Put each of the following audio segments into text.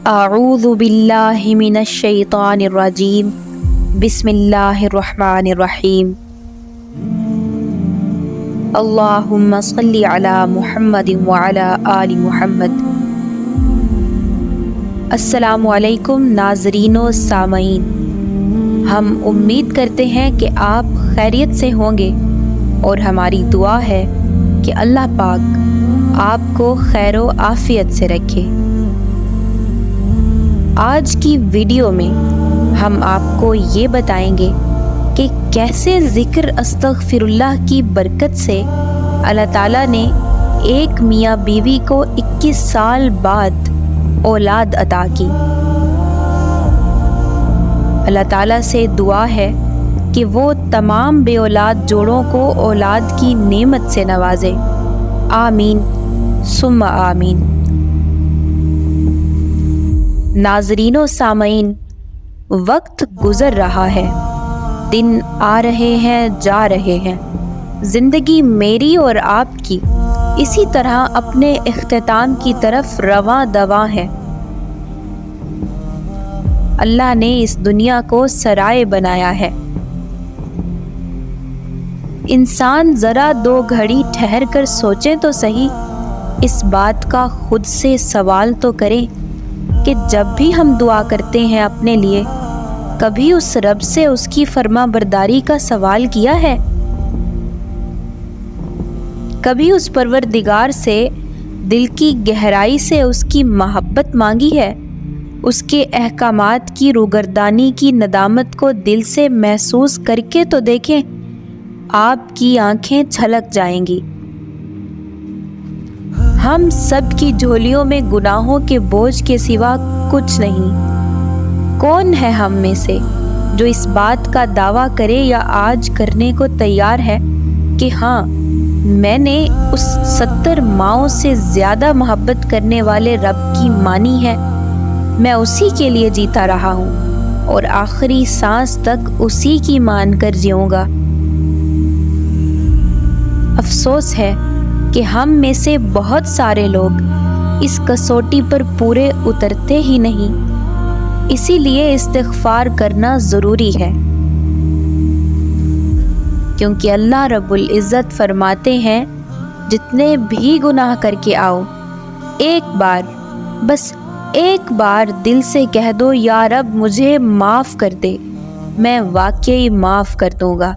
اعوذ باللہ من الشیطان الرجیم بسم اللہ الرحمن الرحیم اللہم صلی علی محمد وعلی آل محمد۔ السلام علیکم ناظرین و سامعین، ہم امید کرتے ہیں کہ آپ خیریت سے ہوں گے اور ہماری دعا ہے کہ اللہ پاک آپ کو خیر و عافیت سے رکھے۔ آج کی ویڈیو میں ہم آپ کو یہ بتائیں گے کہ کیسے ذکر استغفر اللہ کی برکت سے اللہ تعالیٰ نے ایک میاں بیوی کو 21 سال بعد اولاد عطا کی۔ اللہ تعالیٰ سے دعا ہے کہ وہ تمام بے اولاد جوڑوں کو اولاد کی نعمت سے نوازے، آمین ثم آمین۔ ناظرین و سامعین، وقت گزر رہا ہے، دن آ رہے ہیں جا رہے ہیں، زندگی میری اور آپ کی اسی طرح اپنے اختتام کی طرف رواں دواں ہے۔ اللہ نے اس دنیا کو سرائے بنایا ہے۔ انسان ذرا دو گھڑی ٹھہر کر سوچیں تو صحیح، اس بات کا خود سے سوال تو کریں کہ جب بھی ہم دعا کرتے ہیں اپنے لیے، کبھی اس رب سے اس کی فرما برداری کا سوال کیا ہے؟ کبھی اس پروردگار سے دل کی گہرائی سے اس کی محبت مانگی ہے؟ اس کے احکامات کی روگردانی کی ندامت کو دل سے محسوس کر کے تو دیکھیں، آپ کی آنکھیں چھلک جائیں گی۔ ہم سب کی جھولیوں میں گناہوں کے بوجھ کے سوا کچھ نہیں۔ کون ہے ہم میں سے جو اس بات کا دعویٰ کرے یا آج کرنے کو تیار ہے کہ ہاں، میں نے اس 70 ماؤں سے زیادہ محبت کرنے والے رب کی مانی ہے، میں اسی کے لیے جیتا رہا ہوں اور آخری سانس تک اسی کی مان کر جیوں گا۔ افسوس ہے کہ ہم میں سے بہت سارے لوگ اس کسوٹی پر پورے اترتے ہی نہیں، اسی لیے استغفار کرنا ضروری ہے، کیونکہ اللہ رب العزت فرماتے ہیں جتنے بھی گناہ کر کے آؤ، ایک بار، بس ایک بار دل سے کہہ دو یا رب مجھے معاف کر دے، میں واقعی معاف کر دوں گا۔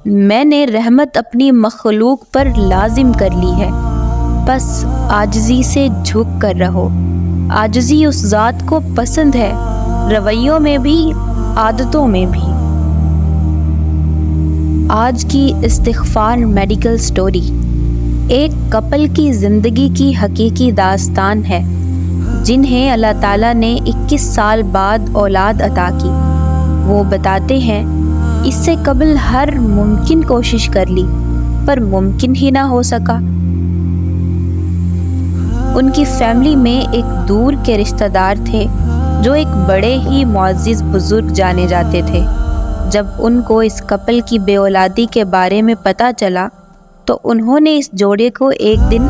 میں نے رحمت اپنی مخلوق پر لازم کر لی ہے، بس عاجزی سے جھک کر رہو۔ عاجزی اس ذات کو پسند ہے، رویوں میں بھی، عادتوں میں بھی۔ آج کی استغفار میڈیکل سٹوری ایک کپل کی زندگی کی حقیقی داستان ہے، جنہیں اللہ تعالیٰ نے 21 سال بعد اولاد عطا کی۔ وہ بتاتے ہیں، اس سے قبل ہر ممکن کوشش کر لی پر ممکن ہی نہ ہو سکا۔ ان کی فیملی میں ایک دور کے رشتہ دار تھے جو ایک بڑے ہی معزز بزرگ جانے جاتے تھے۔ جب ان کو اس کپل کی بے اولادی کے بارے میں پتہ چلا تو انہوں نے اس جوڑے کو ایک دن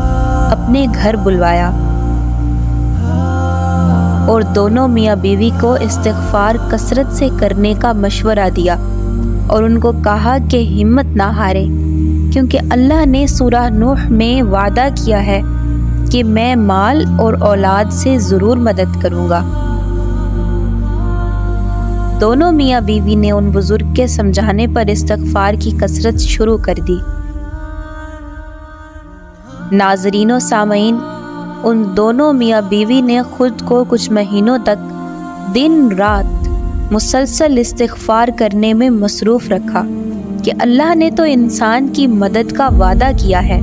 اپنے گھر بلوایا اور دونوں میاں بیوی کو استغفار کثرت سے کرنے کا مشورہ دیا اور ان کو کہا کہ ہمت نہ ہاریں، کیونکہ اللہ نے سورہ نوح میں وعدہ کیا ہے کہ میں مال اور اولاد سے ضرور مدد کروں گا۔ دونوں میاں بیوی نے ان بزرگ کے سمجھانے پر استغفار کی کثرت شروع کر دی۔ ناظرین و سامعین، ان دونوں میاں بیوی نے خود کو کچھ مہینوں تک دن رات مسلسل استغفار کرنے میں مصروف رکھا کہ اللہ نے تو انسان کی مدد کا وعدہ کیا ہے۔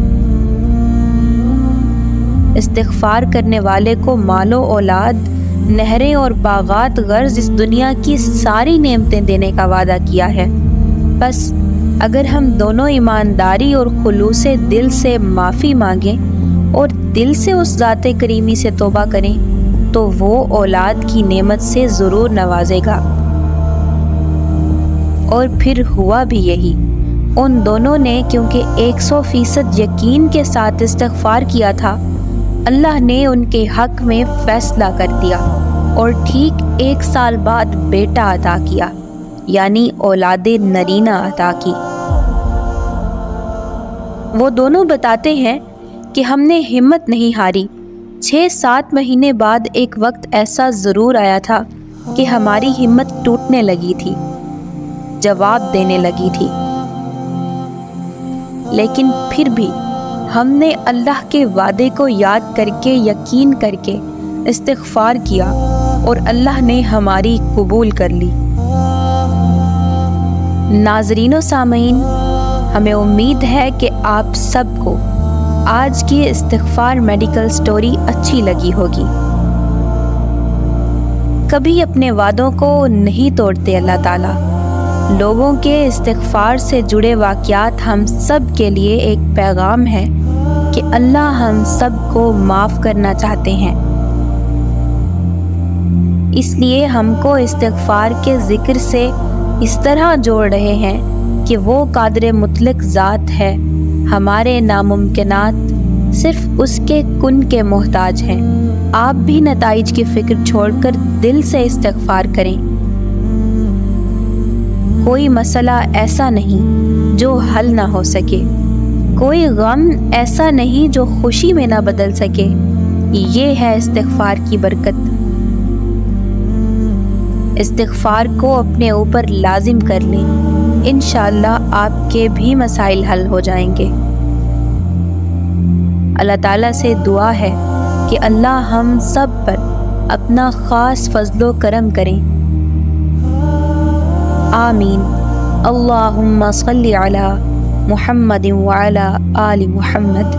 استغفار کرنے والے کو مال و اولاد، نہریں اور باغات غرض اس دنیا کی ساری نعمتیں دینے کا وعدہ کیا ہے۔ بس اگر ہم دونوں ایمانداری اور خلوص دل سے معافی مانگیں اور دل سے اس ذات کریمی سے توبہ کریں تو وہ اولاد کی نعمت سے ضرور نوازے گا۔ اور پھر ہوا بھی یہی۔ ان دونوں نے کیونکہ 100% یقین کے ساتھ استغفار کیا تھا اللہ نے ان کے حق میں فیصلہ کر دیا اور ٹھیک 1 سال بعد بیٹا عطا کیا، یعنی اولاد نرینہ عطا کی۔ وہ دونوں بتاتے ہیں کہ ہم نے ہمت نہیں ہاری۔ 6-7 مہینے بعد ایک وقت ایسا ضرور آیا تھا کہ ہماری ہمت ٹوٹنے لگی تھی، جواب دینے لگی تھی، لیکن پھر بھی ہم نے اللہ کے وعدے کو یاد کر کے، یقین کر کے استغفار کیا اور اللہ نے ہماری قبول کر لی۔ ناظرین و سامعین، ہمیں امید ہے کہ آپ سب کو آج کی استغفار میڈیکل سٹوری اچھی لگی ہوگی۔ کبھی اپنے وعدوں کو نہیں توڑتے اللہ تعالیٰ۔ لوگوں کے استغفار سے جڑے واقعات ہم سب کے لیے ایک پیغام ہے کہ اللہ ہم سب کو معاف کرنا چاہتے ہیں۔ اس لیے ہم کو استغفار کے ذکر سے اس طرح جوڑ رہے ہیں کہ وہ قادر مطلق ذات ہے، ہمارے ناممکنات صرف اس کے کن کے محتاج ہیں۔ آپ بھی نتائج کی فکر چھوڑ کر دل سے استغفار کریں۔ کوئی مسئلہ ایسا نہیں جو حل نہ ہو سکے، کوئی غم ایسا نہیں جو خوشی میں نہ بدل سکے۔ یہ ہے استغفار کی برکت۔ استغفار کو اپنے اوپر لازم کر لیں، انشاءاللہ آپ کے بھی مسائل حل ہو جائیں گے۔ اللہ تعالیٰ سے دعا ہے کہ اللہ ہم سب پر اپنا خاص فضل و کرم کریں۔ آمین۔ اللہم صلی علی محمد وعلی آل محمد۔